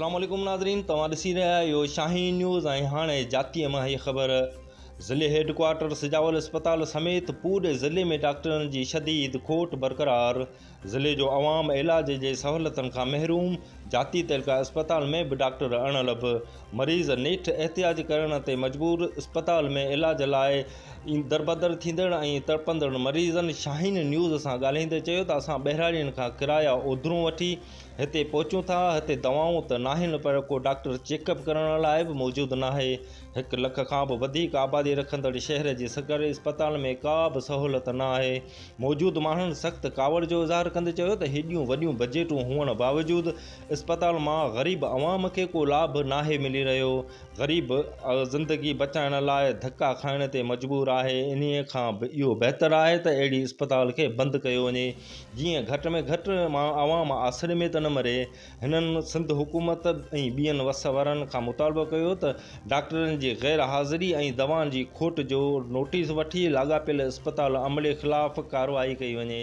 अस्सलाम वालेकुम नाज़रीन, तव्हां ॾिसी रहिया आहियो शाहीन न्यूज़। हाणे जातीअ मां हीअ ख़बर। ज़िले हेडक्वार्टर सिजावल अस्पताल समेत पूरे ज़िले में डॉक्टरनि जी शदीद खोट बरक़रार। ज़िले जो अवाम इलाज जे सहूलतनि खां महरूम। जाती तहलका अस्पताल में भी डॉक्टर अणलभ। मरीज़ नेठ एहतियाज करण ते मजबूर। अस्पताल में इलाज लाइ दरबदर थींदड़ ऐं तड़पंदड़ मरीज़नि शाहीन न्यूज़ सां ॻाल्हाईंदे चयो त असां ॿाहिराड़ियुनि खां किराया ओधरूं वठी हिते पहुचूं था। हिते दवाऊं त नाहिनि, पर को डॉक्टर चेकअप करण लाइ बि मौजूदु नाहे। 1 लख खां बि वधीक आबादी रखंदड़ शहर जे सरकारी अस्पताल में का बि सहूलियत न आहे। मौजूदु माण्हुनि सख़्तु कावड़ जो इज़हार कंदे चयो त हेॾियूं वॾियूं बजटूं हुअण बावजूदि अस्पताल मां ग़रीब अवाम खे को लाभ नाहे मिली रहियो। ग़रीब ज़िंदगी बचाइण लाइ धक्का खाइण ते मजबूर आहे। इन्हीअ खां इहो बहितर आहे त अहिड़ी अस्पताल खे बंदि कयो वञे, जीअं घटि में घटि अवाम आसिरे में त न मरे। हिननि सिंध हुकूमत ऐं ॿियनि वस वारनि खां मुतालबो कयो त डॉक्टरनि जी गैर हाज़िरी ऐं दवाउनि जी खोट जो नोटिस वठी लाॻापियल अस्पताल अमले ख़िलाफ़ कार्रवाई कई वञे।